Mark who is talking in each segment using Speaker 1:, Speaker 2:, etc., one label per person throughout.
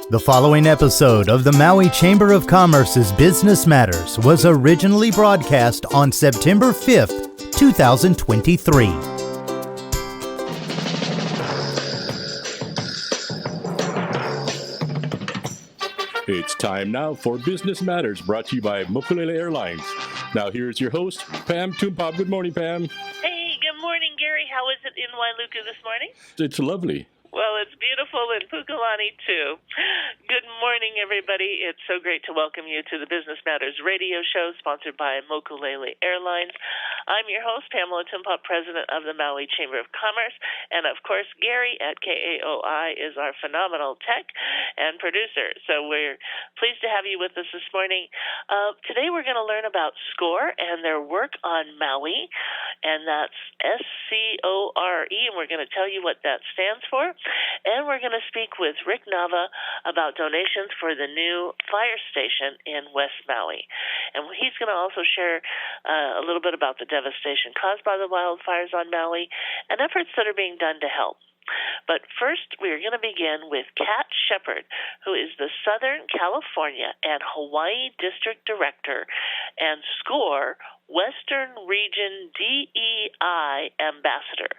Speaker 1: The following episode of the Maui Chamber of Commerce's Business Matters was originally broadcast on September 5th, 2023.
Speaker 2: It's time now for Business Matters, brought to you by Mokulele Airlines. Now here's your host, Pam Tumpop. Good morning, Pam.
Speaker 3: Hey, good morning, Gary. How is it in Wailuku this morning?
Speaker 2: It's lovely.
Speaker 3: Well, it's beautiful in Pukalani, too. Good morning, everybody. It's so great to welcome you to the Business Matters radio show sponsored by Mokulele Airlines. I'm your host, Pamela Timpop, president of the Maui Chamber of Commerce. And, of course, Gary at KAOI is our phenomenal tech and producer. So we're pleased to have you with us this morning. Today we're going to learn about SCORE and their work on Maui, and that's SCORE, and we're going to tell you what that stands for. And we're going to speak with Rick Nava about donations for the new fire station in West Maui. And he's going to also share a little bit about the devastation caused by the wildfires on Maui and efforts that are being done to help. But first, we're going to begin with Kat Shepard, who is the Southern California and Hawaii District Director and SCORE Western Region DEI Ambassador.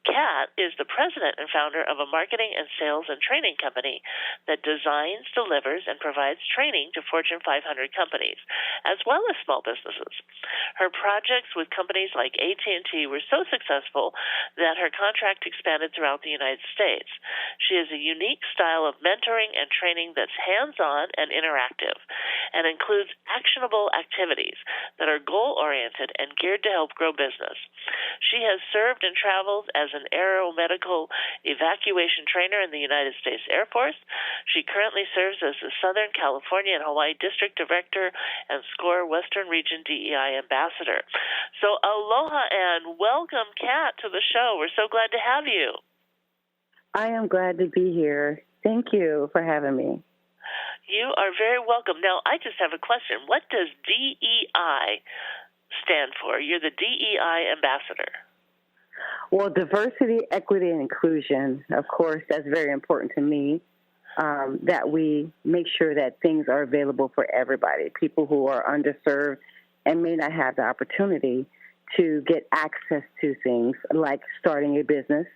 Speaker 3: Kat is the president and founder of a marketing and sales and training company that designs, delivers, and provides training to Fortune 500 companies, as well as small businesses. Her projects with companies like AT&T were so successful that her contract expanded throughout the United States. She has a unique style of mentoring and training that's hands-on and interactive and includes actionable activities that are goal-oriented and geared to help grow business. She has served and traveled as an aeromedical evacuation trainer in the United States Air Force. She currently serves as the Southern California and Hawaii District Director and SCORE Western Region DEI Ambassador. So aloha and welcome, Kat, to the show. We're so glad to have you.
Speaker 4: I am glad to be here. Thank you for having me.
Speaker 3: You are very welcome. Now, I just have a question. What does DEI stand for? You're the DEI ambassador.
Speaker 4: Well, diversity, equity, and inclusion, of course, that's very important to me, that we make sure that things are available for everybody, people who are underserved and may not have the opportunity to get access to things like starting a business.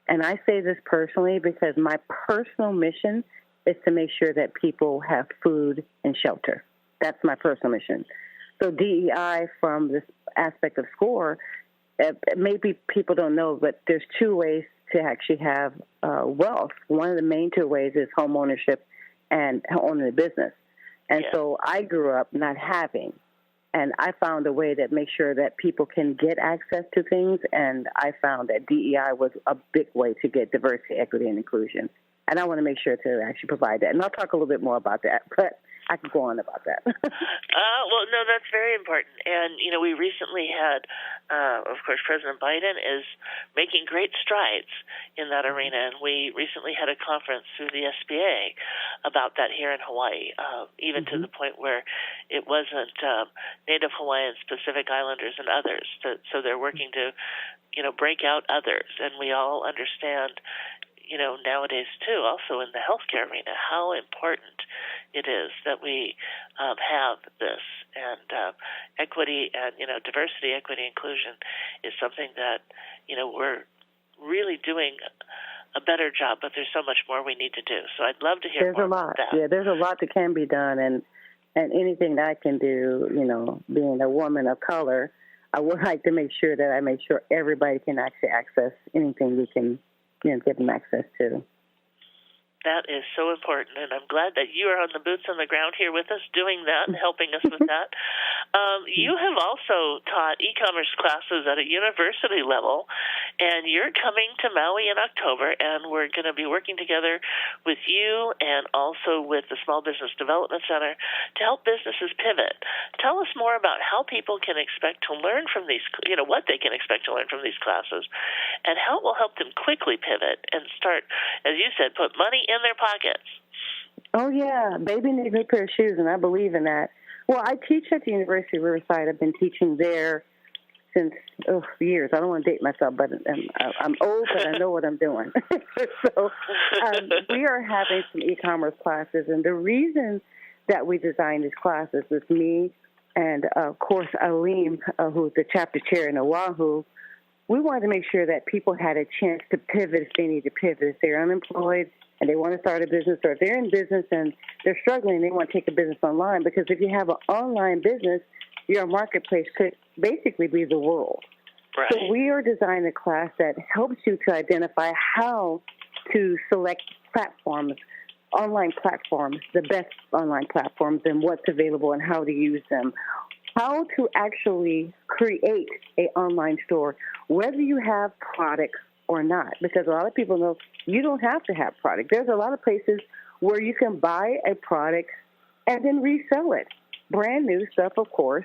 Speaker 4: And I say this personally because my personal mission is to make sure that people have food and shelter. That's my personal mission. So DEI, from this aspect of SCORE, maybe people don't know, but there's two ways to actually have wealth. One of the main two ways is home ownership and owning a business. And so I grew up not having, and I found a way that makes sure that people can get access to things, and I found that DEI was a big way to get diversity, equity, and inclusion. And I want to make sure to actually provide that. And I'll talk a little bit more about that, but I could go on about that.
Speaker 3: Well, no, that's very important. And, you know, we recently had, of course, President Biden is making great strides in that arena. And we recently had a conference through the SBA about that here in Hawaii, even to the point where it wasn't Native Hawaiians, Pacific Islanders, and others. So they're working to, you know, break out others. And we all understand, you know, nowadays, too, also in the healthcare arena, how important it is that we have this. And equity and, you know, diversity, equity, inclusion is something that, you know, we're really doing a better job, but there's so much more we need to do. So I'd love to hear more about that.
Speaker 4: Yeah, there's a lot that can be done, and anything that I can do, you know, being a woman of color, I would like to make sure that I make sure everybody can actually access anything we can, you know, give them access to.
Speaker 3: That is so important, and I'm glad that you are on the boots on the ground here with us doing that and helping us with that. You have also taught e-commerce classes at a university level, and you're coming to Maui in October, and we're going to be working together with you and also with the Small Business Development Center to help businesses pivot. Tell us more about how people can expect to learn from these, you know, what they can expect to learn from these classes, and how it will help them quickly pivot and start, as you said, put money in their pockets.
Speaker 4: Oh, yeah. Baby needs a new pair of shoes, and I believe in that. Well, I teach at the University of Riverside. I've been teaching there since years. I don't want to date myself, but I'm old, but I know what I'm doing. So we are having some e-commerce classes, and the reason that we designed these classes with me and, of course, Aleem, who's the chapter chair in Oahu. We wanted to make sure that people had a chance to pivot if they need to pivot. If they're unemployed and they want to start a business, or if they're in business and they're struggling, they want to take a business online. Because if you have an online business, your marketplace could basically be the world.
Speaker 3: Right.
Speaker 4: So we are designing a class that helps you to identify how to select platforms, online platforms, the best online platforms, and what's available and how to use them. How to actually create an online store, whether you have products or not. Because a lot of people know you don't have to have products. There's a lot of places where you can buy a product and then resell it. Brand new stuff, of course.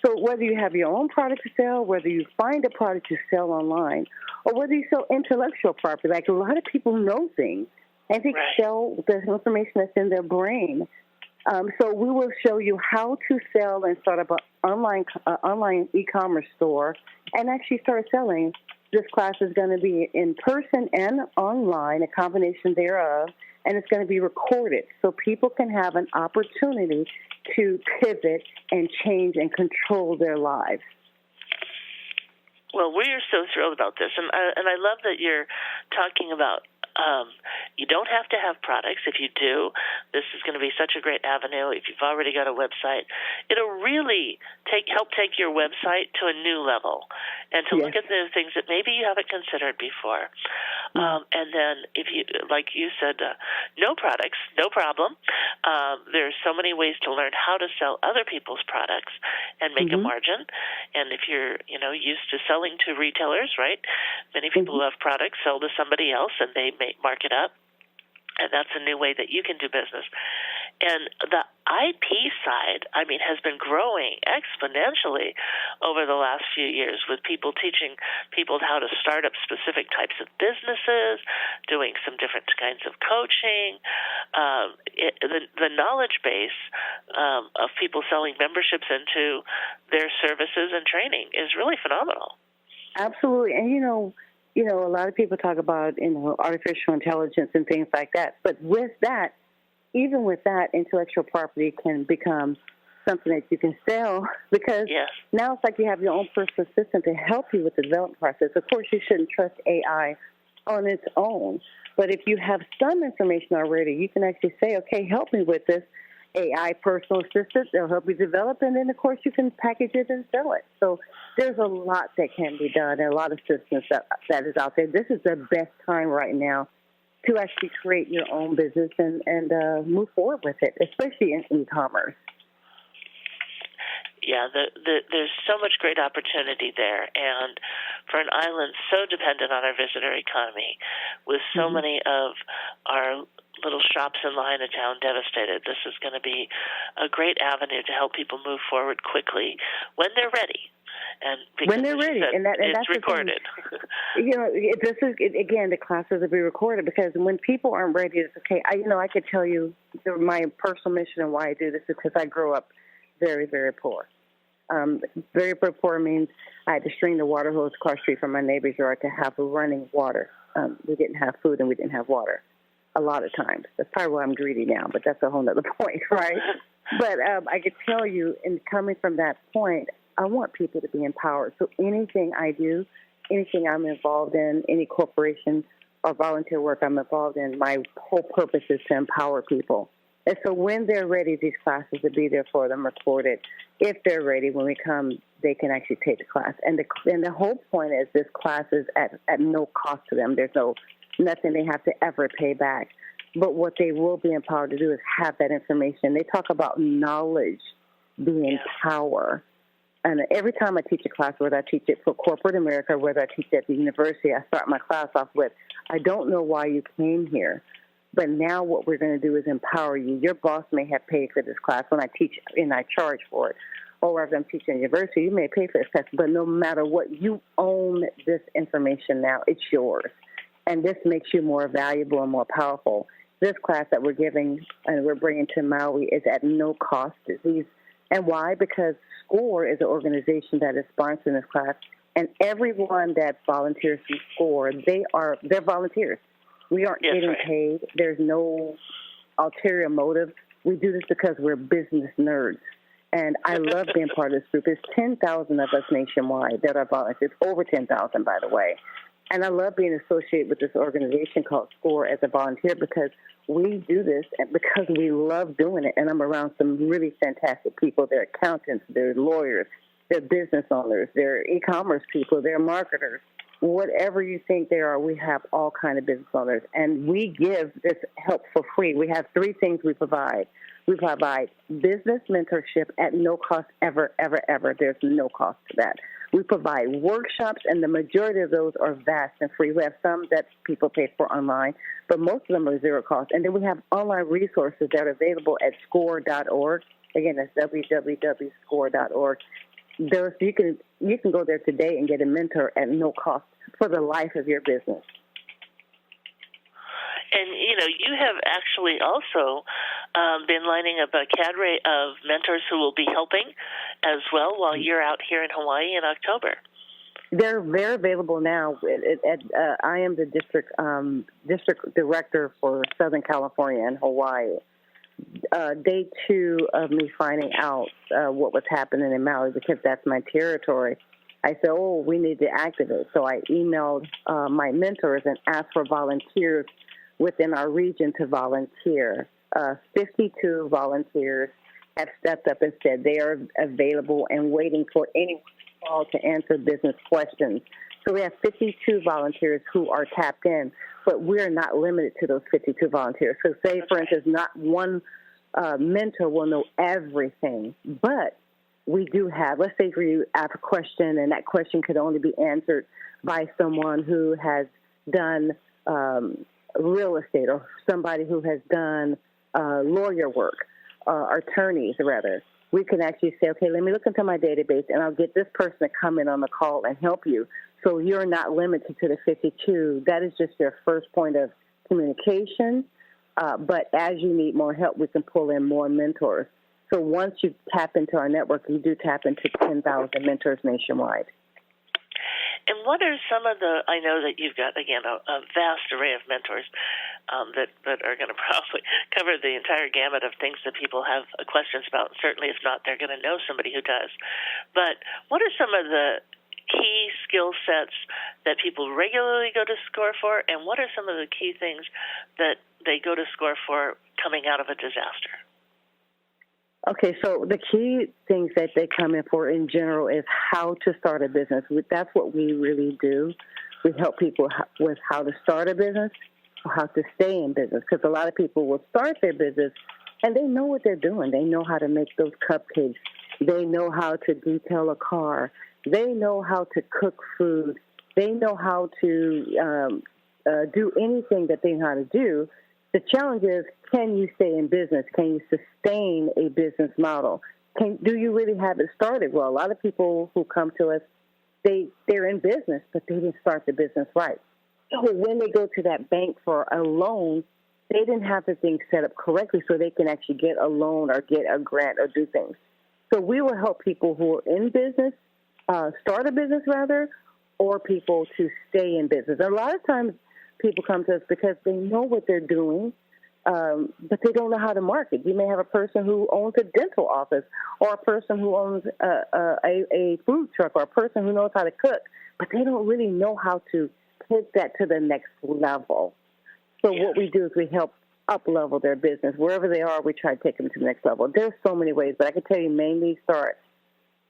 Speaker 4: So whether you have your own product to sell, whether you find a product to sell online, or whether you sell intellectual property, like a lot of people know things and they sell the information that's in their brain. So we will show you how to sell and start up an online e-commerce store and actually start selling. This class is going to be in person and online, a combination thereof, and it's going to be recorded so people can have an opportunity to pivot and change and control their lives.
Speaker 3: Well, we are so thrilled about this, and I love that you're talking about you don't have to have products. If you do, this is going to be such a great avenue. If you've already got a website, it'll really help take your website to a new level and to look at the things that maybe you haven't considered before. And then if you, like you said, no products, no problem. There's so many ways to learn how to sell other people's products and make a margin. And if you're, used to selling to retailers, right? Many people who have products sell to somebody else and they mark it up. And that's a new way that you can do business. And the IP side, has been growing exponentially over the last few years with people teaching people how to start up specific types of businesses, doing some different kinds of coaching. The knowledge base of people selling memberships into their services and training is really phenomenal.
Speaker 4: Absolutely. And, a lot of people talk about, artificial intelligence and things like that. But with that, even with that, intellectual property can become something that you can sell because now it's like you have your own personal assistant to help you with the development process. Of course, you shouldn't trust AI on its own. But if you have some information already, you can actually say, okay, help me with this AI personal assistant. They'll help you develop, and then, of course, you can package it and sell it. So there's a lot that can be done and a lot of systems that is out there. This is the best time right now to actually create your own business and move forward with it, especially in e-commerce.
Speaker 3: Yeah, there's so much great opportunity there. And for an island so dependent on our visitor economy, with so many of our little shops in Lahaina town devastated, this is going to be a great avenue to help people move forward quickly when they're ready. And
Speaker 4: when they're ready,
Speaker 3: said,
Speaker 4: and
Speaker 3: it's
Speaker 4: that's
Speaker 3: recorded.
Speaker 4: This is again, the classes will be recorded because when people aren't ready, it's okay. I could tell you my personal mission and why I do this is because I grew up very, very poor. Very, very poor means I had to string the water hose across the street from my neighbor's yard to have running water. We didn't have food and we didn't have water a lot of times. That's probably why I'm greedy now, but that's a whole other point, right? But I could tell you, in coming from that point, I want people to be empowered. So anything I do, anything I'm involved in, any corporation or volunteer work I'm involved in, my whole purpose is to empower people. And so when they're ready, these classes will be there for them recorded. If they're ready, when we come, they can actually take the class. And the whole point is this class is at no cost to them. There's nothing they have to ever pay back. But what they will be empowered to do is have that information. They talk about knowledge being power. And every time I teach a class, whether I teach it for corporate America, whether I teach it at the university, I start my class off with, I don't know why you came here, but now what we're going to do is empower you. Your boss may have paid for this class when I teach and I charge for it. Or if I'm teaching at university, you may pay for this class, but no matter what, you own this information now. It's yours. And this makes you more valuable and more powerful. This class that we're giving and we're bringing to Maui is at no cost. These And why? Because SCORE is an organization that is sponsoring this class, and everyone that volunteers through SCORE, they're volunteers. We aren't getting paid. There's no ulterior motive. We do this because we're business nerds. And I love being part of this group. There's 10,000 of us nationwide that are volunteers, over 10,000, by the way. And I love being associated with this organization called SCORE as a volunteer because we do this and because we love doing it. And I'm around some really fantastic people. They're accountants, they're lawyers, they're business owners, they're e-commerce people, they're marketers. Whatever you think they are, we have all kinds of business owners. And we give this help for free. We have three things we provide. We provide business mentorship at no cost ever, ever, ever. There's no cost to that. We provide workshops, and the majority of those are vast and free. We have some that people pay for online, but most of them are zero cost. And then we have online resources that are available at score.org. Again, that's www.score.org. You can go there today and get a mentor at no cost for the life of your business.
Speaker 3: And, you have actually also been lining up a cadre of mentors who will be helping as well while you're out here in Hawaii in October.
Speaker 4: They're available now. I am the district director for Southern California and Hawaii. Day 2 of me finding out what was happening in Maui, because that's my territory, I said, we need to activate. So I emailed my mentors and asked for volunteers within our region to volunteer. 52 volunteers have stepped up and said they are available and waiting for anyone to call to answer business questions. So we have 52 volunteers who are tapped in, but we're not limited to those 52 volunteers. So say, for instance, not one mentor will know everything, but we do have, let's say for you ask a question, and that question could only be answered by someone who has done real estate, or somebody who has done lawyer work, attorneys rather. We can actually say, okay, let me look into my database, and I'll get this person to come in on the call and help you. So you're not limited to the 52. That is just your first point of communication. But as you need more help, we can pull in more mentors. So once you tap into our network, you do tap into 10,000 mentors nationwide.
Speaker 3: And what are some of the, I know that you've got, again, a vast array of mentors that are going to probably cover the entire gamut of things that people have questions about. Certainly, if not, they're going to know somebody who does. But what are some of the key skill sets that people regularly go to SCORE for, and what are some of the key things that they go to SCORE for coming out of a disaster?
Speaker 4: Okay, so the key things that they come in for in general is how to start a business. That's what we really do. We help people with how to start a business, or how to stay in business, because a lot of people will start their business and they know what they're doing. They know how to make those cupcakes. They know how to detail a car. They know how to cook food. They know how to do anything that they know how to do. The challenge is, can you stay in business? Can you sustain a business model? Do you really have it started? Well, a lot of people who come to us, they're in business, but they didn't start the business right. So when they go to that bank for a loan, they didn't have the things set up correctly so they can actually get a loan or get a grant or do things. So we will help people who are in business, start a business rather, or people to stay in business. A lot of times people come to us because they know what they're doing, but they don't know how to market. You may have a person who owns a dental office, or a person who owns a food truck, or a person who knows how to cook, but they don't really know how to take that to the next level. So what we do is we help up-level their business. Wherever they are, we try to take them to the next level. There's so many ways, but I can tell you mainly start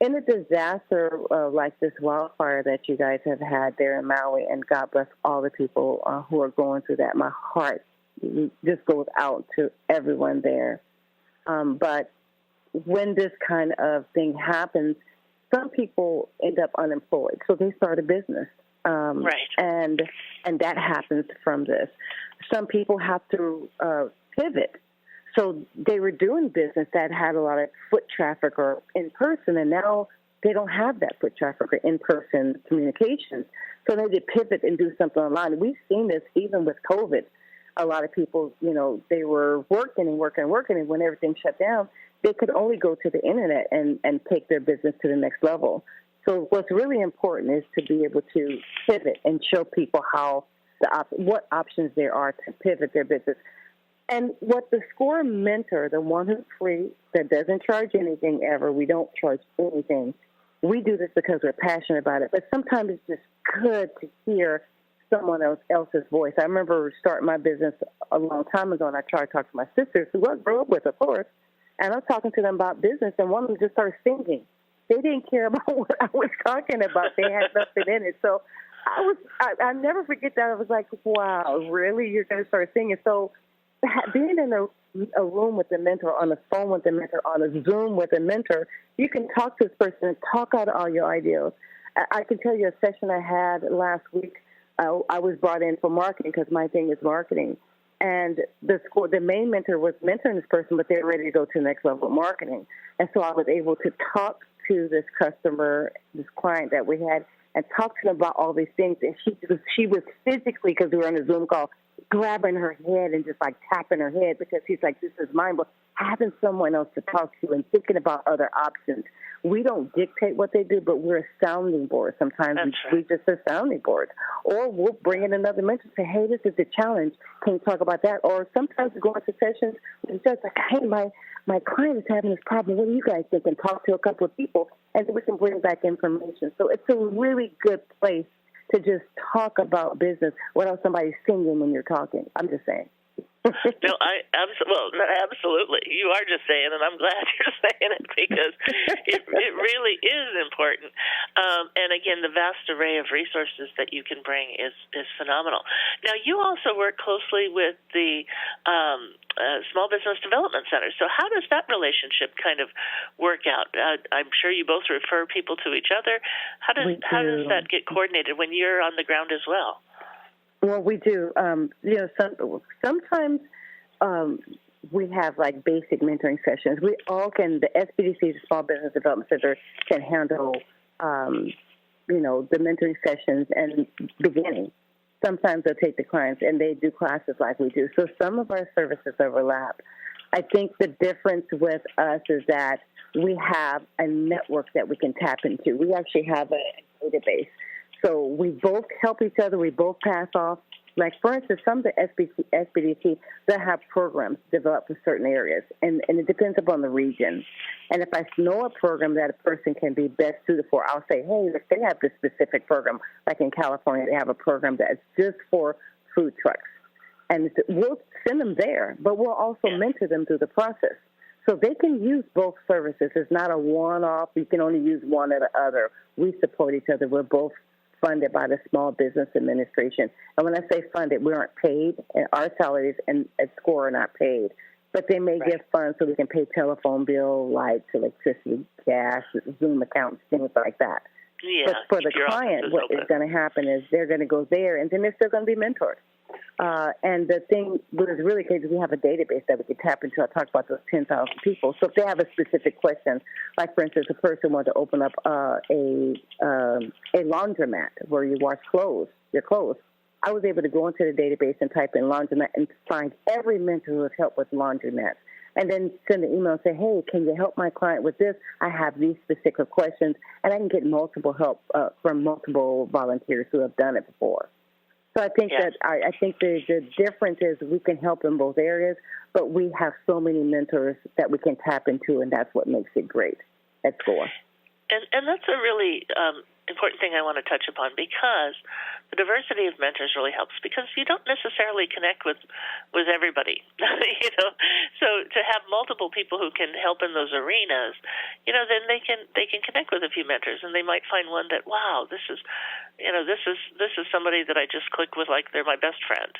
Speaker 4: in a disaster like this wildfire that you guys have had there in Maui, and God bless all the people who are going through that. My heart just goes out to everyone there. But when this kind of thing happens, some people end up unemployed, so they start a business.
Speaker 3: Right.
Speaker 4: And that happens from this. Some people have to pivot. So they were doing business that had a lot of foot traffic or in person, and now they don't have that foot traffic or in-person communications. So they had to pivot and do something online. We've seen this even with COVID. a lot of people, they were working, and when everything shut down, they could only go to the internet and take their business to the next level. So what's really important is to be able to pivot and show people how what options there are to pivot their business. And what the SCORE mentor, the one who's free, that doesn't charge anything ever, we don't charge anything. We do this because we're passionate about it. But sometimes it's just good to hear someone else's voice. I remember starting my business a long time ago, and I tried to talk to my sisters, who I grew up with, of course, and I was talking to them about business, and one of them just started singing. They didn't care about what I was talking about. They had nothing in it. So I never forget that. I was like, wow, really? You're going to start singing? So being in a room with a mentor, on the phone with a mentor, on a Zoom with a mentor, you can talk to this person and talk out all your ideas. I can tell you a session I had last week. I was brought in for marketing because my thing is marketing. And the main mentor was mentoring this person, but they were ready to go to the next level of marketing. And so I was able to talk to this customer, this client that we had, and talk to them about all these things. And she was physically, because we were on a Zoom call, grabbing her head and just like tapping her head, because she's like, this is mine. But having someone else to talk to and thinking about other options. We don't dictate what they do, but we're a sounding board. Sometimes we just a sounding board. Or we'll bring in another mentor and say, hey, this is a challenge. Can you talk about that? Or sometimes we go into sessions and it's just like, hey, my client is having this problem. What do you guys think? And talk to a couple of people, and then we can bring back information. So it's a really good place to just talk about business without somebody singing when you're talking. I'm just saying.
Speaker 3: No, absolutely. You are just saying, and I'm glad you're saying it, because it really is important. And again, the vast array of resources that you can bring is phenomenal. Now, you also work closely with the Small Business Development Center. So how does that relationship kind of work out? I'm sure you both refer people to each other. How does that get coordinated when you're on the ground as well?
Speaker 4: Well, we do. Sometimes we have like basic mentoring sessions. We all can. The SBDC, the Small Business Development Center, can handle, the mentoring sessions and beginning. Sometimes they'll take the clients and they do classes like we do. So some of our services overlap. I think the difference with us is that we have a network that we can tap into. We actually have a database. So we both help each other. We both pass off. Like, for instance, some of the SBDC, they have programs developed for certain areas, and it depends upon the region. And if I know a program that a person can be best suited for, I'll say, hey, if they have this specific program, like in California, they have a program that's just for food trucks. And we'll send them there, but we'll also mentor them through the process. So they can use both services. It's not a one-off. You can only use one or the other. We support each other. We're both funded by the Small Business Administration. And when I say funded, we aren't paid, and our salaries at SCORE are not paid. But they may give funds so we can pay telephone bill, lights, electricity, gas, Zoom accounts, things like that.
Speaker 3: Yeah,
Speaker 4: but for the client, what is going to happen is they're going to go there, and then they're still going to be mentored. And the thing that is really great is we have a database that we can tap into. I talked about those 10,000 people. So if they have a specific question, like, for instance, a person wanted to open up a laundromat where you wash your clothes, I was able to go into the database and type in laundromat and find every mentor who has helped with laundromats. And then send an email and say, hey, can you help my client with this? I have these specific questions. And I can get multiple help from multiple volunteers who have done it before. So I think that I think the difference is we can help in both areas, but we have so many mentors that we can tap into, and that's what makes it great at SCORE.
Speaker 3: And that's a really important thing I want to touch upon, because the diversity of mentors really helps, because you don't necessarily connect with everybody, So to have multiple people who can help in those arenas, then they can connect with a few mentors, and they might find one that, wow, this is somebody that I just click with like they're my best friend,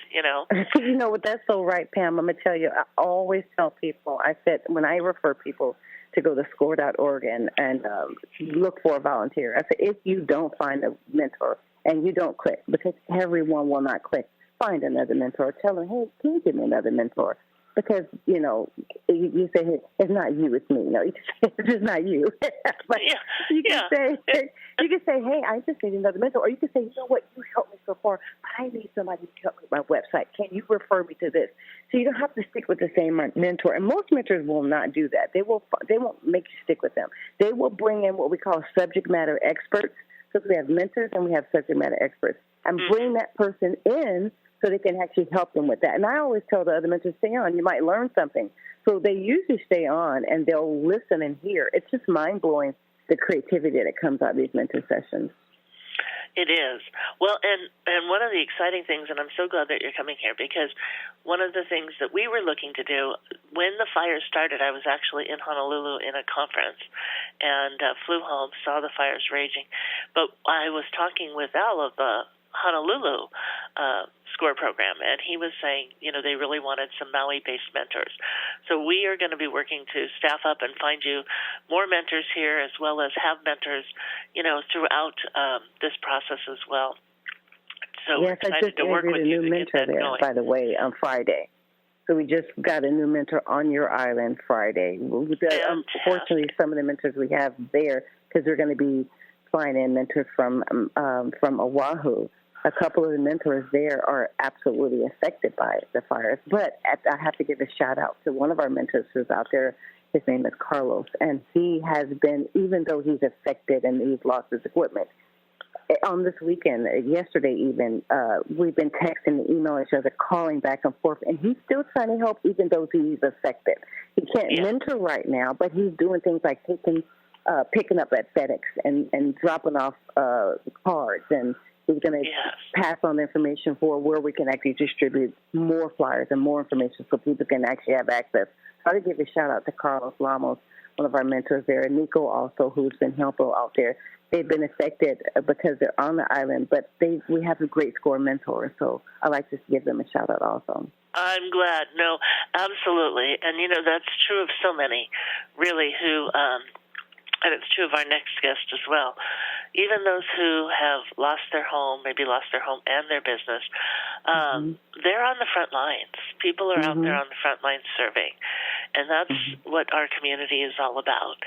Speaker 4: That's so right, Pam. I'm going to tell you, I always tell people, I said, when I refer people to go to score.org and look for a volunteer, I said, if you don't find a mentor and you don't click, because everyone will not click, find another mentor. Tell them, hey, can you give me another mentor? because, you say, hey, it's not you, it's me. No, you can say, it's just not you. But you can say, hey, I just need another mentor. Or you can say, you know what, you helped me so far, but I need somebody to help me with my website. Can you refer me to this? So you don't have to stick with the same mentor. And most mentors will not do that. They won't make you stick with them. They will bring in what we call subject matter experts, because we have mentors and we have subject matter experts, and bring that person in so they can actually help them with that. And I always tell the other mentors, stay on. You might learn something. So they usually stay on, and they'll listen and hear. It's just mind-blowing, the creativity that comes out of these mentor sessions.
Speaker 3: It is. Well, and one of the exciting things, and I'm so glad that you're coming here, because one of the things that we were looking to do, when the fire started, I was actually in Honolulu in a conference and flew home, saw the fires raging. But I was talking with Al of the Honolulu SCORE program, and he was saying, they really wanted some Maui-based mentors. So we are going to be working to staff up and find you more mentors here, as well as have mentors, throughout this process as well. So
Speaker 4: yes,
Speaker 3: we're excited to work with you to get that going.
Speaker 4: By the way, on Friday. So we just got a new mentor on your island Friday. Unfortunately, some of the mentors we have there, because we're going to be flying in mentors from Oahu. A couple of the mentors there are absolutely affected by the fires. But I have to give a shout-out to one of our mentors who's out there. His name is Carlos, and he has been, even though he's affected and he's lost his equipment, on this weekend, yesterday even, we've been texting and emailing each other, calling back and forth, and he's still trying to help even though he's affected. He can't mentor right now, but he's doing things like picking up at FedEx and dropping off cards, and he's going to pass on the information for where we can actually distribute more flyers and more information so people can actually have access. I want to give a shout-out to Carlos Lamos, one of our mentors there, and Nico also, who's been helpful out there. They've been affected because they're on the island, but we have a great SCORE mentor, so I like to give them a shout-out also.
Speaker 3: I'm glad. No, absolutely. And, that's true of so many, really, who and it's true of our next guest as well. Even those who have lost their home, maybe lost their home and their business, they're on the front lines. People are out there on the front lines serving, and that's what our community is all about.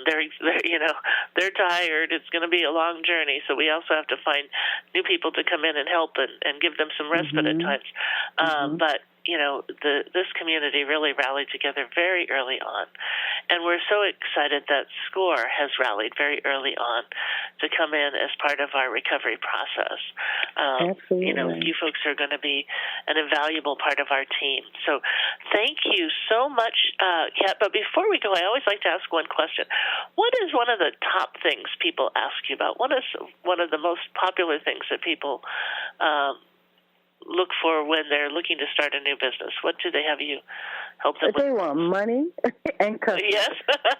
Speaker 3: They're tired. It's going to be a long journey, so we also have to find new people to come in and help and give them some respite at times. But this community really rallied together very early on. And we're so excited that SCORE has rallied very early on to come in as part of our recovery process.
Speaker 4: Absolutely.
Speaker 3: You folks are going to be an invaluable part of our team. So thank you so much, Kat. But before we go, I always like to ask one question. What is one of the top things people ask you about? What is one of the most popular things that people look for when they're looking to start a new business? What do they have you help them with?
Speaker 4: They want money and customers.
Speaker 3: Yes.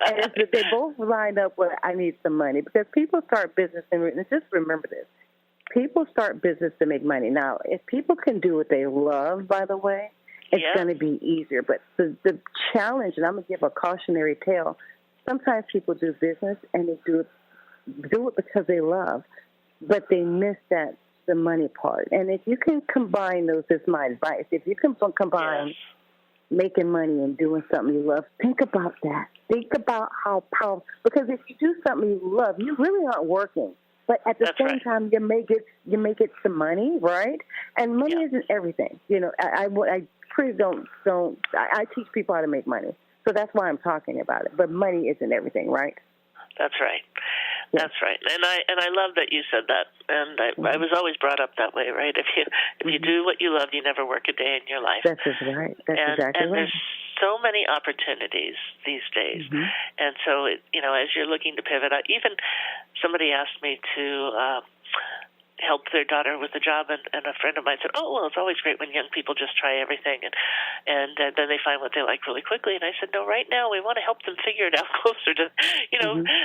Speaker 4: And they both line up with, I need some money, because people start business, and just remember this, people start business to make money. Now, if people can do what they love, by the way, it's going to be easier. But the challenge, and I'm going to give a cautionary tale, sometimes people do business and they do it because they love, but they miss the money part. And if you can combine those, this is my advice, if you can combine making money and doing something you love, think about that. Think about how powerful, because if you do something you love, you really aren't working. But at the same time, you make it some money, right? And money isn't everything. I pretty don't. I teach people how to make money, so that's why I'm talking about it. But money isn't everything, right?
Speaker 3: That's right. That's right, and I love that you said that, and I was always brought up that way, right? If you do what you love, you never work a day in your life.
Speaker 4: That's right. Exactly right.
Speaker 3: There's so many opportunities these days, and so as you're looking to pivot, even somebody asked me to help their daughter with a job, and a friend of mine said, "Oh, well, it's always great when young people just try everything, and then they find what they like really quickly." And I said, "No, right now we want to help them figure it out closer to,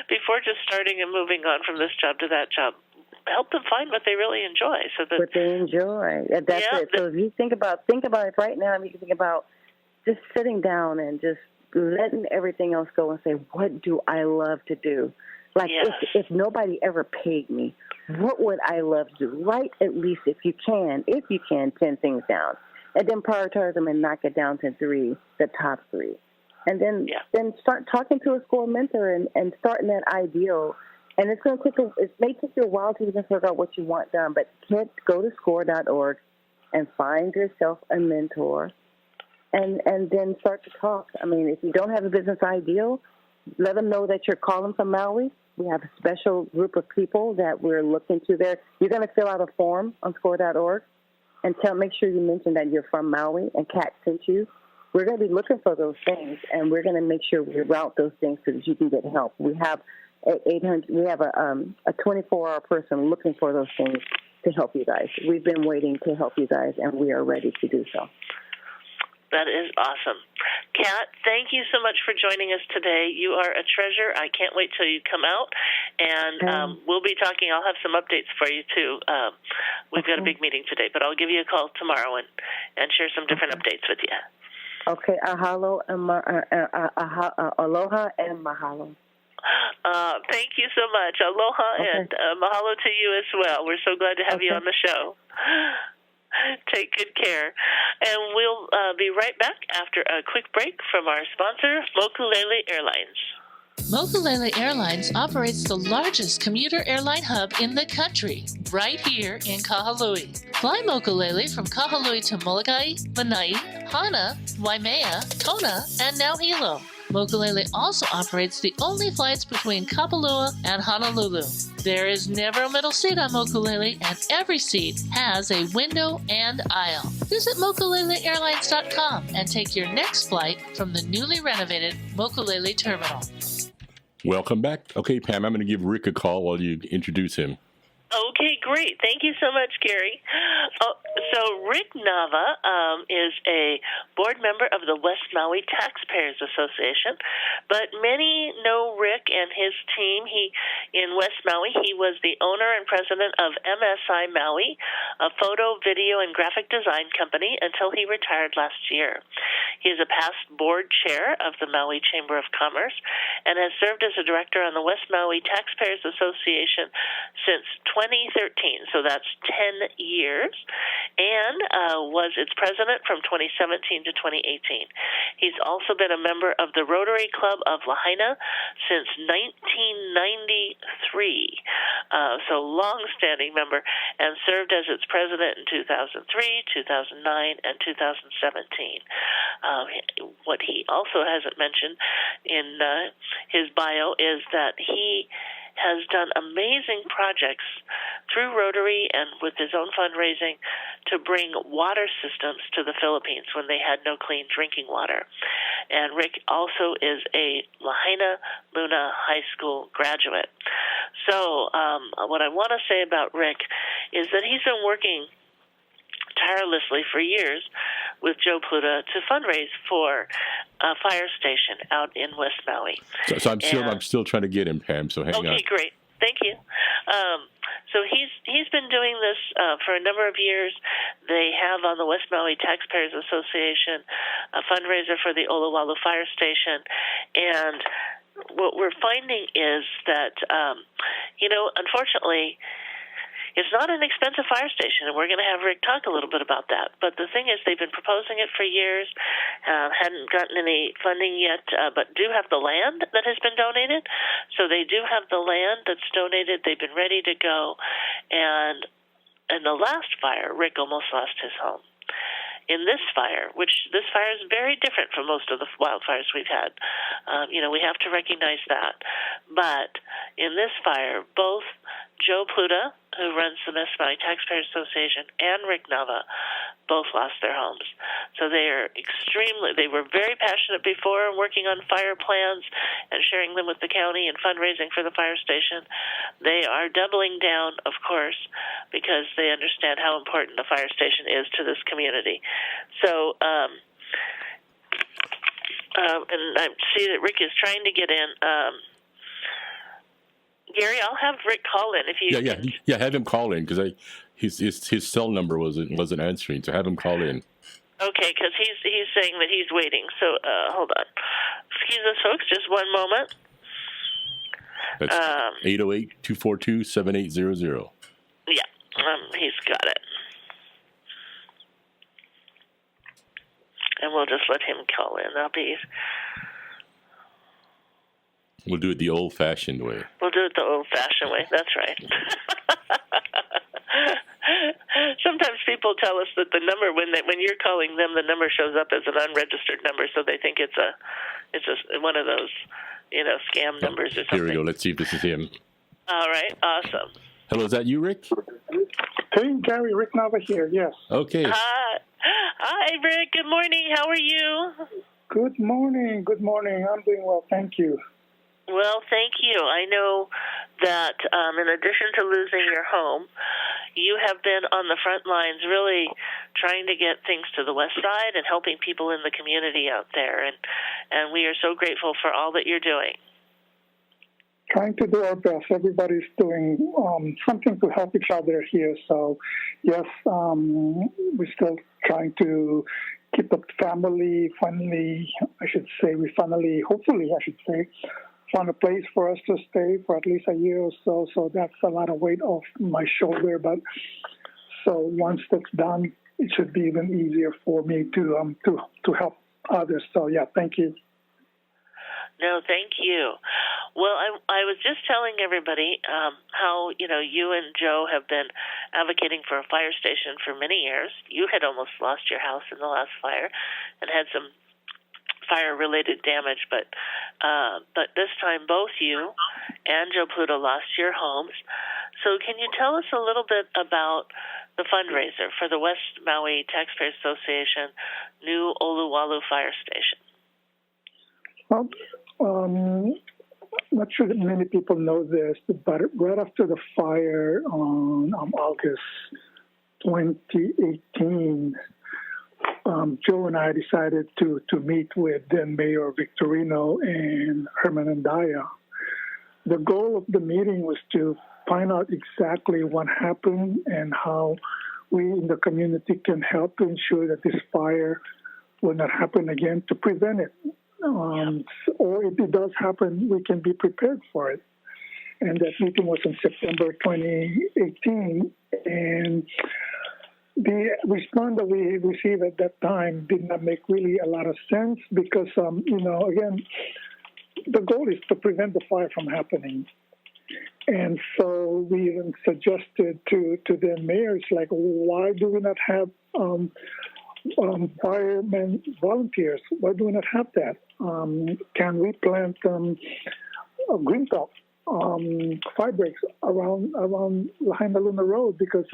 Speaker 3: before just starting and moving on from this job to that job. Help them find what they really enjoy." So that
Speaker 4: what they enjoy. That's it. So if you think about it right now, you can think about just sitting down and just letting everything else go and say, "What do I love to do?" Like if nobody ever paid me, what would I love to do? Write at least, if you can, 10 things down. and then prioritize them and knock it down to three, the top three. And then start talking to a school mentor and starting that ideal. And it's going to it may take you a while to even figure out what you want done, but kids, go to score.org and find yourself a mentor and then start to talk. I mean, if you don't have a business ideal, let them know that you're calling from Maui. We have a special group of people that we're looking to there. You're going to fill out a form on score.org and make sure you mention that you're from Maui and Kat sent you. We're going to be looking for those things, and we're going to make sure we route those things so that you can get help. We have a 24-hour person looking for those things to help you guys. We've been waiting to help you guys, and we are ready to do so.
Speaker 3: That is awesome. Kat, thank you so much for joining us today. You are a treasure. I can't wait till you come out, and we'll be talking. I'll have some updates for you, too. We've got a big meeting today, but I'll give you a call tomorrow and share some different updates with you.
Speaker 4: Okay, aloha and mahalo.
Speaker 3: Thank you so much. Aloha and mahalo to you as well. We're so glad to have you on the show. Take good care. And we'll be right back after a quick break from our sponsor, Mokulele Airlines.
Speaker 5: Mokulele Airlines operates the largest commuter airline hub in the country, right here in Kahului. Fly Mokulele from Kahului to Molokai, Lanai, Hana, Waimea, Kona, and now Hilo. Mokulele also operates the only flights between Kapalua and Honolulu. There is never a middle seat on Mokulele, and every seat has a window and aisle. Visit mokuleleairlines.com and take your next flight from the newly renovated Mokulele Terminal.
Speaker 2: Welcome back. Okay, Pam, I'm going to give Rick a call while you introduce him.
Speaker 3: Okay, great. Thank you so much, Gary. So Rick Nava is a board member of the West Maui Taxpayers Association, but many know Rick and his team. In West Maui, he was the owner and president of MSI Maui, a photo, video, and graphic design company, until he retired last year. He is a past board chair of the Maui Chamber of Commerce and has served as a director on the West Maui Taxpayers Association since 2013, so that's 10 years, and was its president from 2017 to 2018. He's also been a member of the Rotary Club of Lahaina since 1993, so long-standing member, and served as its president in 2003, 2009, and 2017. What he also hasn't mentioned in his bio is that he has done amazing projects through Rotary and with his own fundraising to bring water systems to the Philippines when they had no clean drinking water. And Rick also is a Lahaina Luna High School graduate. So what I want to say about Rick is that he's been working tirelessly for years with Joe Pluta to fundraise for a fire station out in West Maui.
Speaker 2: So I'm still trying to get him, Pam. So hang on.
Speaker 3: Okay, great. Thank you. So he's been doing this for a number of years. They have on the West Maui Taxpayers Association a fundraiser for the Olowalu Fire Station, and what we're finding is that, unfortunately, it's not an expensive fire station, and we're going to have Rick talk a little bit about that. But the thing is, they've been proposing it for years, hadn't gotten any funding yet, but do have the land that has been donated. So they do have the land that's donated. They've been ready to go. And in the last fire, Rick almost lost his home. In this fire, this fire is very different from most of the wildfires we've had. We have to recognize that. But in this fire, both Joe Pluta, who runs the West Maui Taxpayers Association, and Rick Nava both lost their homes. So they were very passionate before working on fire plans and sharing them with the county and fundraising for the fire station. They are doubling down, of course, because they understand how important the fire station is to this community. So, and I see that Rick is trying to get in. Gary, I'll have Rick call in if you.
Speaker 2: Yeah. Have him call in because his cell number wasn't answering. So have him call in.
Speaker 3: Okay, because he's saying that he's waiting. So hold on. Excuse us, folks. Just one moment.
Speaker 2: That's 808-242-7800.
Speaker 3: Yeah, he's got it. And we'll just let him call in.
Speaker 2: We'll do it the old-fashioned way.
Speaker 3: We'll do it the old-fashioned way. That's right. Sometimes people tell us that the number, when you're calling them, the number shows up as an unregistered number, so they think it's one of those, scam numbers or something.
Speaker 2: Here we go. Let's see if this is him.
Speaker 3: All right. Awesome.
Speaker 2: Hello, is that you, Rick?
Speaker 6: Hey, Gary, Rick Nava here, yes.
Speaker 2: Okay.
Speaker 3: Hi, Rick. Good morning. How are you?
Speaker 6: Good morning. I'm doing well, thank you.
Speaker 3: Well, thank you. I know that in addition to losing your home, you have been on the front lines really trying to get things to the west side and helping people in the community out there. And we are so grateful for all that you're doing.
Speaker 6: Trying to do our best. Everybody's doing something to help each other here. So, yes, we're still trying to keep the family hopefully, found a place for us to stay for at least a year or so. So that's a lot of weight off my shoulder. But so once that's done, it should be even easier for me to help others. So, yeah, thank you.
Speaker 3: No, thank you. Well, I was just telling everybody how, you and Joe have been advocating for a fire station for many years. You had almost lost your house in the last fire and had some fire-related damage, but this time both you and Joe Pluto lost your homes. So can you tell us a little bit about the fundraiser for the West Maui Taxpayers Association new Oluwalu Fire Station?
Speaker 6: Well, I'm not sure that many people know this, but right after the fire on August 2018, Joe and I decided to meet with then Mayor Victorino and Herman Andaya. The goal of the meeting was to find out exactly what happened and how we in the community can help to ensure that this fire will not happen again, to prevent it. Or if it does happen, we can be prepared for it. And that meeting was in September 2018, and the response that we received at that time did not make really a lot of sense because, again, the goal is to prevent the fire from happening. And so we even suggested to the mayors, like, why do we not have firemen volunteers? Why do we not have that? Can we plant green belt fire breaks around Lahaina Luna Road? Because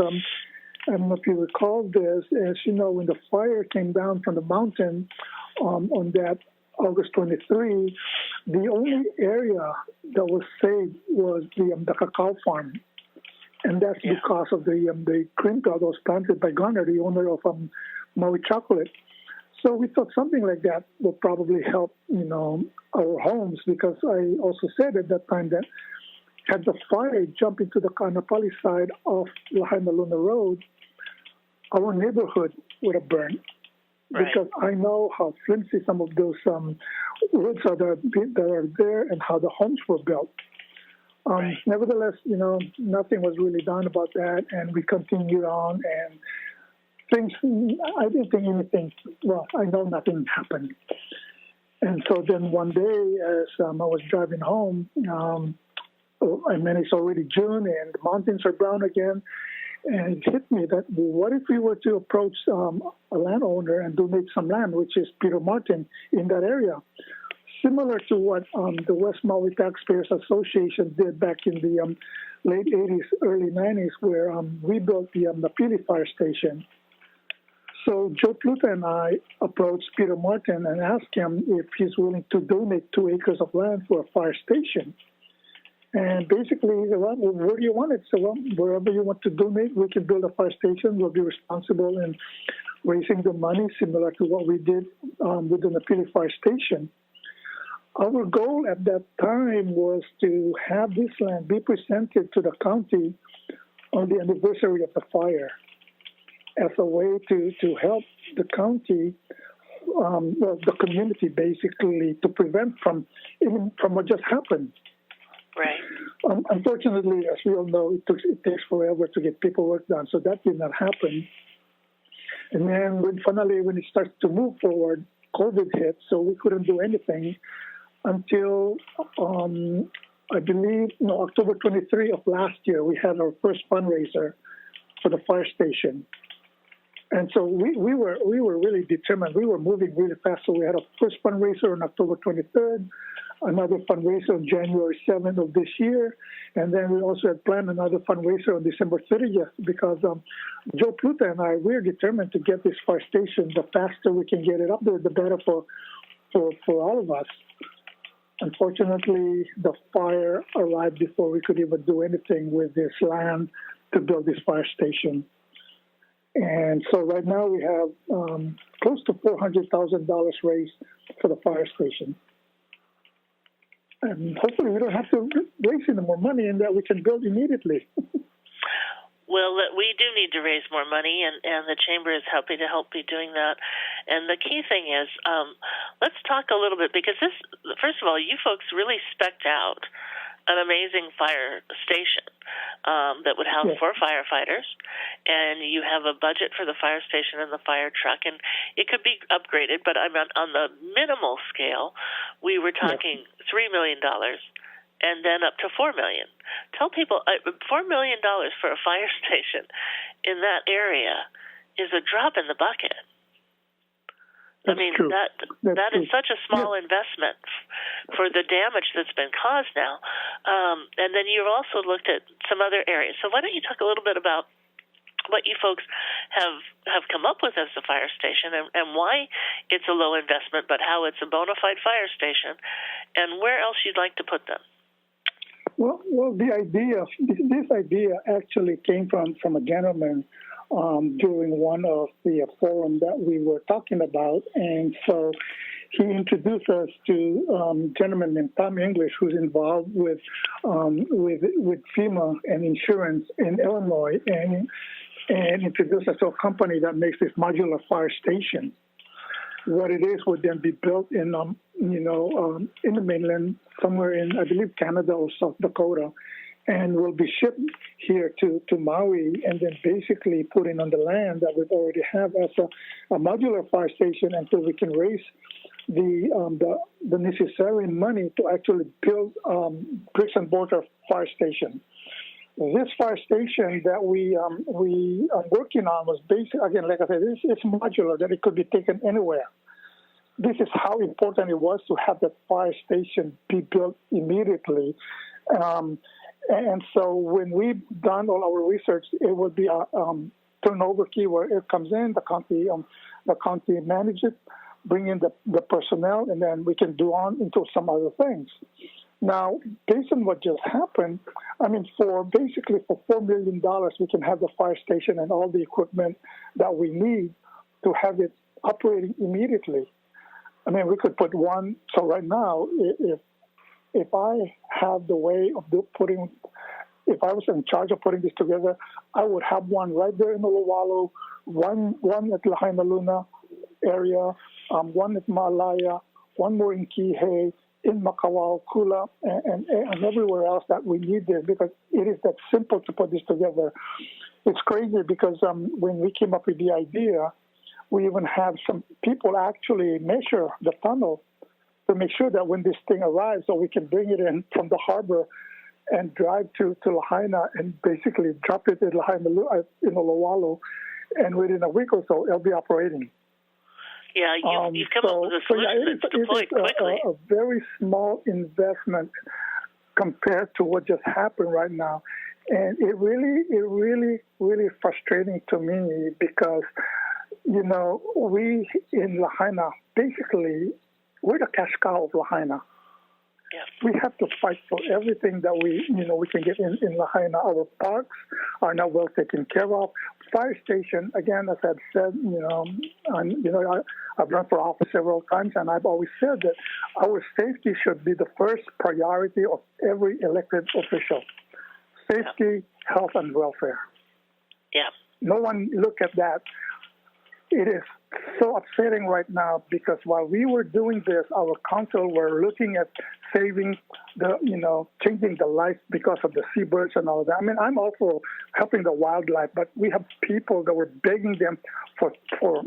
Speaker 6: I don't know if you recall this, as you know, when the fire came down from the mountain on that August 23, the only area that was saved was the cacao farm. And that's because of the green belt that was planted by Garner, the owner of Maui Chocolate. So we thought something like that would probably help, our homes, because I also said at that time that had the fire jump into the Kaanapali side of Lahaina Luna Road, our neighborhood would have burned. Right. Because I know how flimsy some of those woods are that are there and how the homes were built. Right. Nevertheless, nothing was really done about that, and we continued on, and things, I didn't think anything, well, I know nothing happened. And so then one day, as I was driving home, it's already June, and the mountains are brown again, and it hit me that, what if we were to approach a landowner and donate some land, which is Peter Martin, in that area? Similar to what the West Maui Taxpayers Association did back in the late 80s, early 90s, where we built the Pili Fire Station. So Joe Pluta and I approached Peter Martin and asked him if he's willing to donate 2 acres of land for a fire station. And basically, he said, well, where do you want it? So, well, wherever you want to donate, we can build a fire station. We'll be responsible in raising the money, similar to what we did within the Pili Fire Station. Our goal at that time was to have this land be presented to the county on the anniversary of the fire as a way to help the county, the community basically, to prevent from what just happened.
Speaker 3: Right.
Speaker 6: Unfortunately, as we all know, it takes forever to get paperwork done, so that did not happen. And then when it starts to move forward, COVID hit, so we couldn't do anything until I believe October 23 of last year. We had our first fundraiser for the fire station. And so we were really determined. We were moving really fast. So we had a first fundraiser on October 23rd, another fundraiser on January 7th of this year, and then we also had planned another fundraiser on December 30th because Joe Pluta and I, we're determined to get this fire station. The faster we can get it up there, the better for all of us. Unfortunately, the fire arrived before we could even do anything with this land to build this fire station. And so right now we have close to $400,000 raised for the fire station. And hopefully we don't have to raise any more money and that we can build immediately.
Speaker 3: Well, we do need to raise more money, and the Chamber is happy to help be doing that. And the key thing is, let's talk a little bit, because first of all, you folks really spec'd out an amazing fire station that would house 4 firefighters, and you have a budget for the fire station and the fire truck, and it could be upgraded, but I mean, on the minimal scale, we were talking $3 million. And then up to $4 million. Tell people $4 million for a fire station in that area is a drop in the bucket.
Speaker 6: That's true.
Speaker 3: That is such a small investment for the damage that's been caused now. And then you've also looked at some other areas. So why don't you talk a little bit about what you folks have come up with as the fire station and why it's a low investment, but how it's a bona fide fire station, and where else you'd like to put them.
Speaker 6: Well, this idea actually came from a gentleman during one of the forum that we were talking about, and so he introduced us to a gentleman named Tom English, who's involved with FEMA and insurance in Illinois, and introduced us to a company that makes this modular fire station. What it is would then be built in the mainland, somewhere in, I believe, Canada or South Dakota, and will be shipped here to Maui and then basically put in on the land that we already have as a modular fire station until we can raise the necessary money to actually build bricks and mortar fire station. This fire station that we are working on was basically, again, like I said, it's modular, that it could be taken anywhere. This is how important it was to have that fire station be built immediately. And so when we've done all our research, it would be a turnover key where it comes in, the county manages it, bring in the personnel, and then we can do on into some other things. Now, based on what just happened, I mean, for $4 million, we can have the fire station and all the equipment that we need to have it operating immediately. I mean, we could put one. So right now, if I have the way of if I was in charge of putting this together, I would have one right there in Olowalo, one at Lahaina Luna area, one at Malaya, one more in Kihei, in Makawao, Kula, and everywhere else that we need this, because it is that simple to put this together. It's crazy because when we came up with the idea, we even have some people actually measure the tunnel to make sure that when this thing arrives, so we can bring it in from the harbor and drive to Lahaina and basically drop it in Lahaina in Olowalo, and within a week or so, it'll be operating.
Speaker 3: Yeah, you've come up with a solution that's deployed quickly.
Speaker 6: A very small investment compared to what just happened right now. And it really is frustrating to me because, we in Lahaina, basically, we're the cash cow of Lahaina.
Speaker 3: Yeah.
Speaker 6: We have to fight for everything that we can get in Lahaina. Our parks are not well taken care of. Fire station, again, as I've said, I've run for office several times, and I've always said that our safety should be the first priority of every elected official. Safety, health, and welfare.
Speaker 3: Yeah.
Speaker 6: No one look at that. It is so upsetting right now because while we were doing this, our council were looking at saving changing the life because of the seabirds and all that. I mean, I'm also helping the wildlife, but we have people that were begging them for $3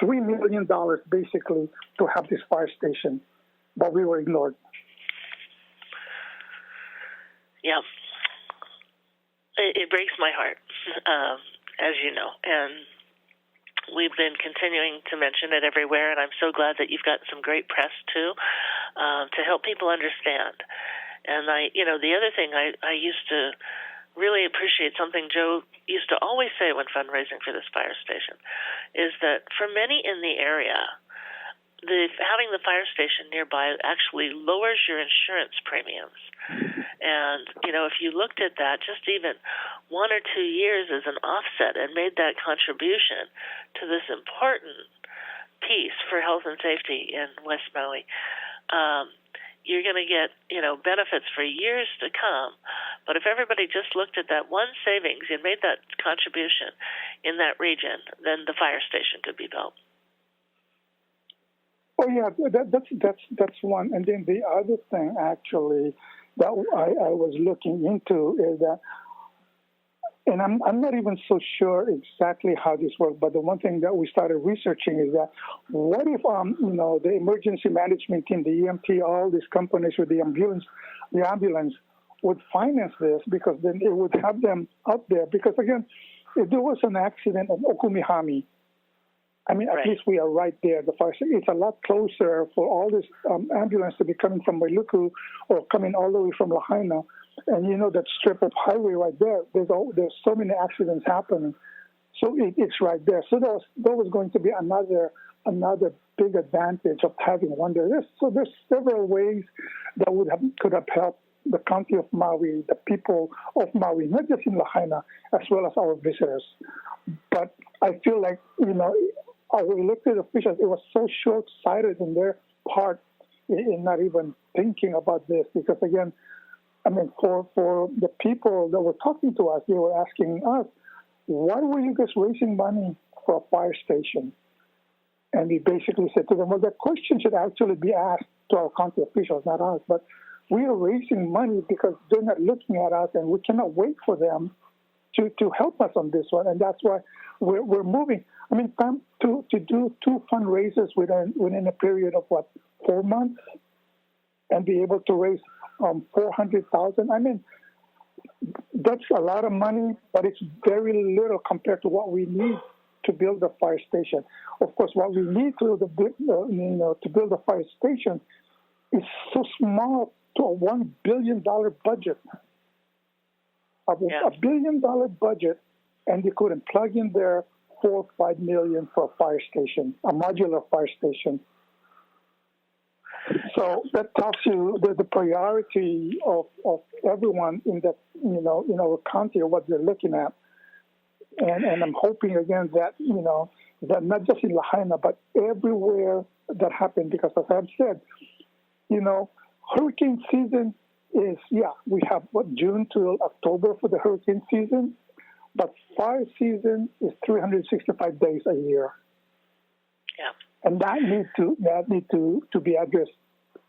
Speaker 6: million basically to have this fire station, but we were ignored.
Speaker 3: Yeah. It breaks my heart, as you know, and we've been continuing to mention it everywhere, and I'm so glad that you've got some great press, too, to help people understand. And the other thing I used to really appreciate, something Joe used to always say when fundraising for this fire station, is that for many in the area, having the fire station nearby actually lowers your insurance premiums. And, if you looked at that, just even 1 or 2 years as an offset and made that contribution to this important piece for health and safety in West Maui, you're going to get, benefits for years to come. But if everybody just looked at that one savings and made that contribution in that region, then the fire station could be built.
Speaker 6: Oh yeah, that's one. And then the other thing actually that I was looking into is that, and I'm not even so sure exactly how this works, but the one thing that we started researching is that what if the emergency management team, the EMT, all these companies with the ambulance would finance this, because then it would have them out there. Because again, if there was an accident at Okumihami, I mean, at least we are right there. The fire station, it's a lot closer for all this ambulance to be coming from Wailuku or coming all the way from Lahaina. And that strip of highway right there, there's so many accidents happening. So it's right there. So that was going to be another big advantage of having one there. So there's several ways that could have helped the county of Maui, the people of Maui, not just in Lahaina, as well as our visitors. But I feel like, our elected officials, it was so short-sighted in their part in not even thinking about this. Because again, I mean, for the people that were talking to us, they were asking us, why were you guys raising money for a fire station? And we basically said to them, well, that question should actually be asked to our county officials, not us. But we are raising money because they're not looking at us, and we cannot wait for them to help us on this one. And that's why we're moving. I mean, to do 2 fundraisers within a period of 4 months, and be able to raise $400,000. I mean, that's a lot of money, but it's very little compared to what we need to build a fire station. Of course, what we need to build a fire station is so small to a $1 billion budget. A $1 billion budget, and you couldn't plug in there $4 or $5 million for a fire station, a modular fire station. So that tells you the priority of everyone in that in our county or what they're looking at, and I'm hoping again that that not just in Lahaina but everywhere that happened, because as I've said, hurricane season is we have June to October for the hurricane season, but fire season is 365 days a year.
Speaker 3: Yeah.
Speaker 6: And that need to be addressed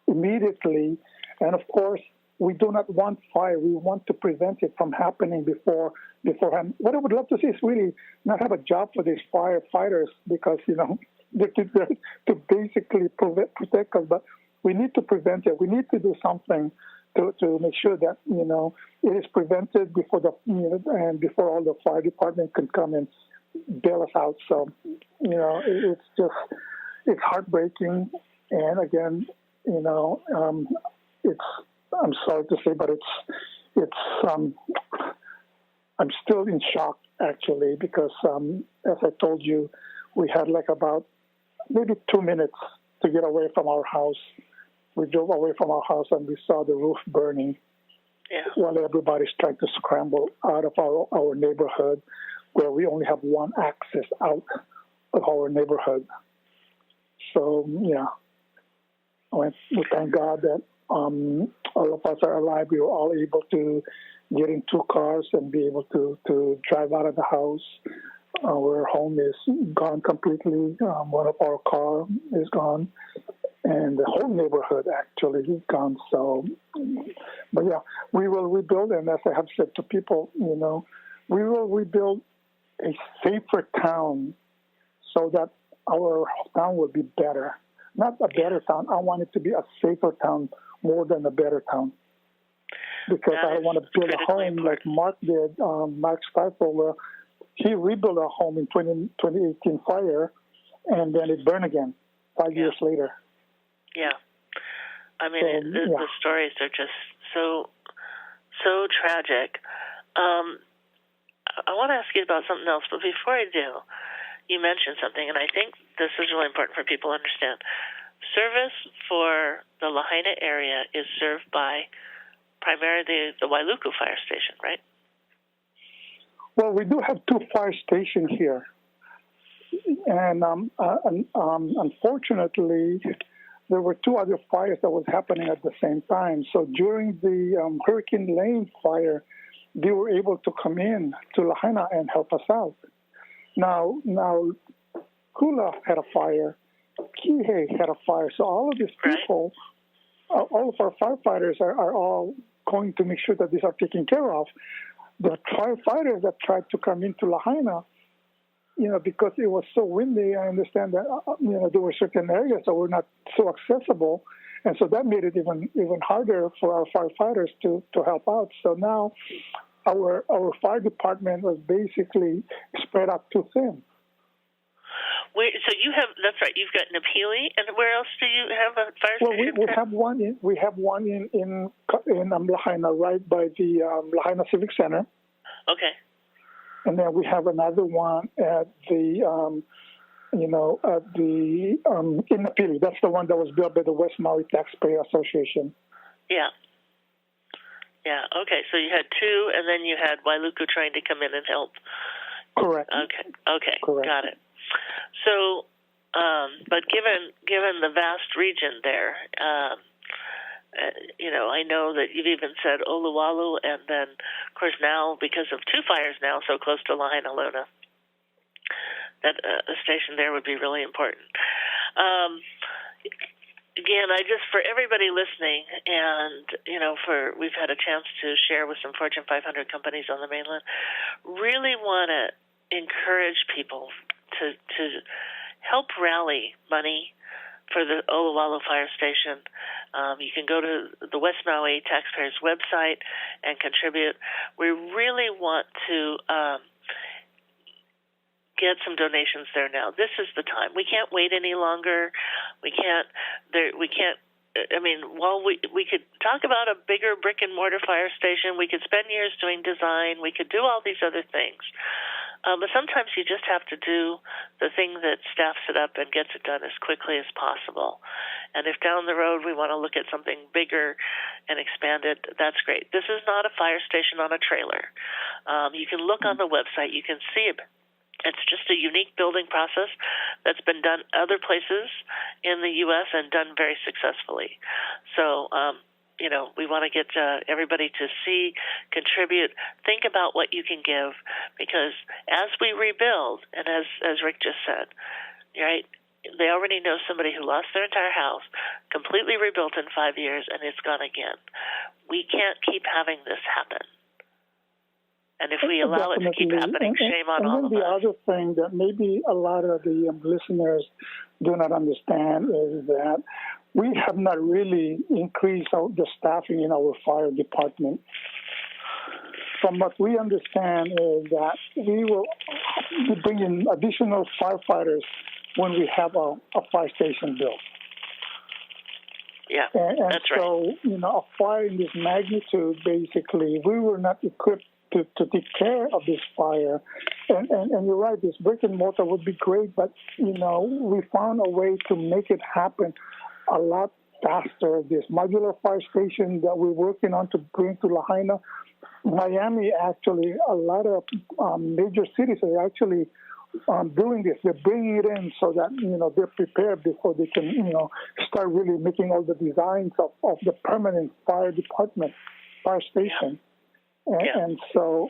Speaker 6: immediately. And of course, we do not want fire. We want to prevent it from happening beforehand. What I would love to see is really not have a job for these firefighters, because they're to basically protect us. But we need to prevent it. We need to do something to make sure that it is prevented before and before all the fire department can come and bail us out. So it's heartbreaking, and again, I'm sorry to say, but I'm still in shock actually, because as I told you, we had about maybe 2 minutes to get away from our house. We drove away from our house and we saw the roof burning while everybody's trying to scramble out of our neighborhood, where we only have one access out of our neighborhood. So, we thank God that all of us are alive. We were all able to get in 2 cars and be able to drive out of the house. Our home is gone completely. One of our car is gone, and the whole neighborhood actually is gone. So, but yeah, we will rebuild, and as I have said to people, we will rebuild a safer town so that our town will be better. Not a better town. I want it to be a safer town more than a better town. Because I don't want to build a home like Mark did, Mark Stifle, where he rebuilt a home in 2018 fire, and then it burned again 5 years later.
Speaker 3: Yeah. I mean, the stories are just so tragic. I want to ask you about something else, but before I do, you mentioned something, and I think this is really important for people to understand. Service for the Lahaina area is served by primarily the Wailuku fire station, right?
Speaker 6: Well, we do have 2 fire stations here. And unfortunately, there were 2 other fires that was happening at the same time. So during the Hurricane Lane fire, they were able to come in to Lahaina and help us out. Now Kula had a fire, Kihei had a fire. So all of these people, all of our firefighters are all going to make sure that these are taken care of. The firefighters that tried to come into Lahaina, because it was so windy, I understand that, there were certain areas that were not so accessible. And so that made it even harder for our firefighters to help out. So now our fire department was basically spread out too thin.
Speaker 3: So you have, that's right, you've got Napili, and where else do you have a fire station?
Speaker 6: Well, we have one in Lahaina, right by the Lahaina Civic Center.
Speaker 3: Okay.
Speaker 6: And then we have another one at the, in Napili. That's the one that was built by the West Maui Taxpayers Association.
Speaker 3: Yeah. Yeah, okay. So you had 2, and then you had Wailuku trying to come in and help.
Speaker 6: Correct.
Speaker 3: Okay.
Speaker 6: Correct.
Speaker 3: Got it. So, but given the vast region there, I know that you've even said Oluwalu, and then, of course, now because of 2 fires now so close to Lahaina Luna, that a station there would be really important. Again, for everybody listening, and we've had a chance to share with some Fortune 500 companies on the mainland, really want to encourage people to help rally money for the Oluwalu Fire Station. You can go to the West Maui Taxpayers website and contribute. We really want to get some donations there now. This is the time. We can't wait any longer. We can't. I mean, while we could talk about a bigger brick and mortar fire station, we could spend years doing design. We could do all these other things. But sometimes you just have to do the thing that staffs it up and gets it done as quickly as possible. And if down the road we want to look at something bigger and expanded, that's great. This is not a fire station on a trailer. You can look on the website. You can see it. It's just a unique building process that's been done other places in the U.S. and done very successfully. So, we want to get everybody to see, contribute, think about what you can give, because as we rebuild, and as Rick just said, right, they already know somebody who lost their entire house, completely rebuilt in 5 years, and it's gone again. We can't keep having this happen. And if we allow it to keep happening, shame on all of us.
Speaker 6: And then the other thing that maybe a lot of the listeners do not understand is that we have not really increased the staffing in our fire department. From what we understand is that we will be bringing additional firefighters when we have a fire station built.
Speaker 3: Yeah,
Speaker 6: and
Speaker 3: that's
Speaker 6: so,
Speaker 3: right.
Speaker 6: A fire in this magnitude, basically, we were not equipped to take care of this fire. And you're right, this brick and mortar would be great, but, we found a way to make it happen a lot faster. This modular fire station that we're working on to bring to Lahaina, Miami, actually, a lot of major cities are actually doing this. They're bringing it in so that, they're prepared before they can, start really making all the designs of the permanent fire department, fire station.
Speaker 3: Yeah.
Speaker 6: And so,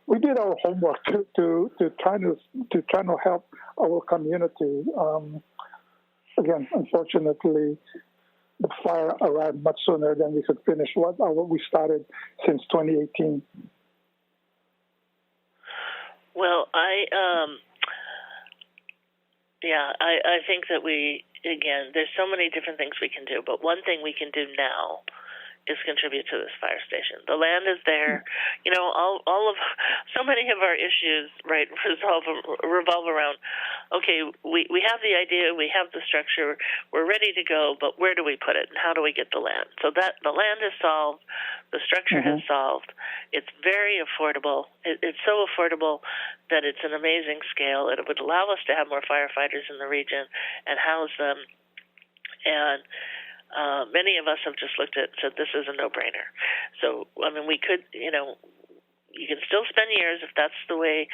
Speaker 6: we did our homework to try to help our community. Again, unfortunately, the fire arrived much sooner than we could finish what we started since 2018.
Speaker 3: Well, I think that there's so many different things we can do, but one thing we can do now is contribute to this fire station. The land is there. You know, all of so many of our issues, right, revolve around, okay, we have the idea, we have the structure, we're ready to go, but where do we put it and how do we get the land? So that the land is solved, the structure has solved. It's very affordable. It's so affordable that it's an amazing scale. It would allow us to have more firefighters in the region and house them. And many of us have just looked at it and said, this is a no-brainer. So, I mean, we could, you know, you can still spend years if that's the way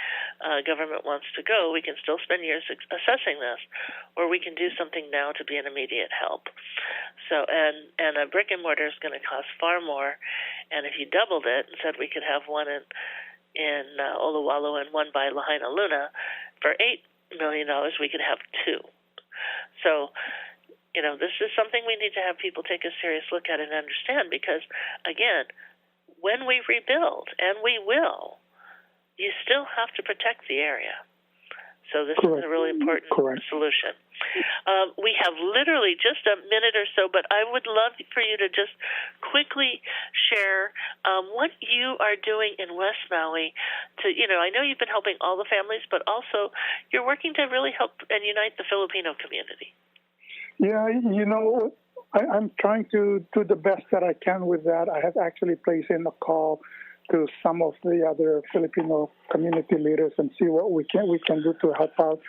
Speaker 3: government wants to go. We can still spend years assessing this, or we can do something now to be an immediate help. So, and a brick and mortar is going to cost far more. And if you doubled it and said we could have one in Oluwalu and one by Lahaina Luna, for $8 million, we could have two. So, you know, this is something we need to have people take a serious look at and understand because, again, when we rebuild, and we will, you still have to protect the area. So this is a really important solution. We have literally just a minute or so, but I would love for you to just quickly share what you are doing in West Maui to, you know, I know you've been helping all the families, but also you're working to really help and unite the Filipino community.
Speaker 6: Yeah, you know, I'm trying to do the best that I can with that. I have actually placed in a call to some of the other Filipino community leaders and see what we can do to help out.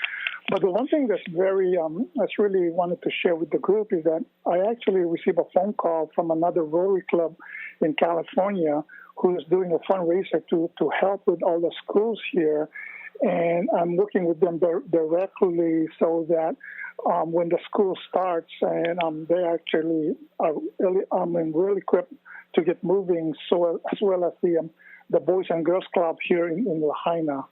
Speaker 6: But the one thing that's that's really wanted to share with the group is that I actually received a phone call from another Rotary Club in California who is doing a fundraiser to help with all the schools here. And I'm working with them directly so that when the school starts, and they actually are really equipped to get moving, so as well as the Boys and Girls Club here in Lahaina.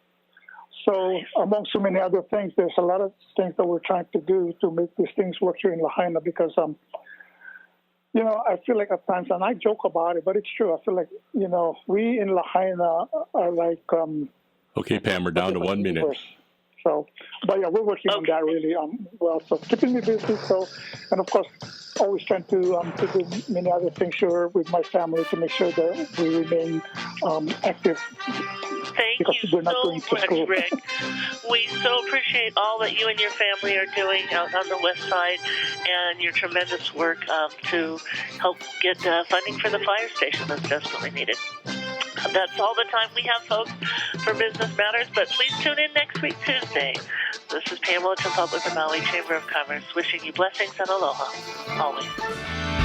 Speaker 6: So among so many other things, there's a lot of things that we're trying to do to make these things work here in Lahaina because, you know, I feel like at times, and I joke about it, but it's true. I feel like, you know, we in Lahaina are like...
Speaker 2: okay, Pam, we're down to 1 minute.
Speaker 6: So, but yeah, we're working on that really well. So keeping me busy. So, and of course, always trying to do many other things here with my family to make sure that we remain active.
Speaker 3: Thank you so much, Rick. We so appreciate all that you and your family are doing out on the West Side and your tremendous work to help get funding for the fire station that's desperately needed. That's all the time we have, folks, for Business Matters, but please tune in next week, Tuesday. This is Pamela Tumpub with the Maui Chamber of Commerce, wishing you blessings and aloha, always.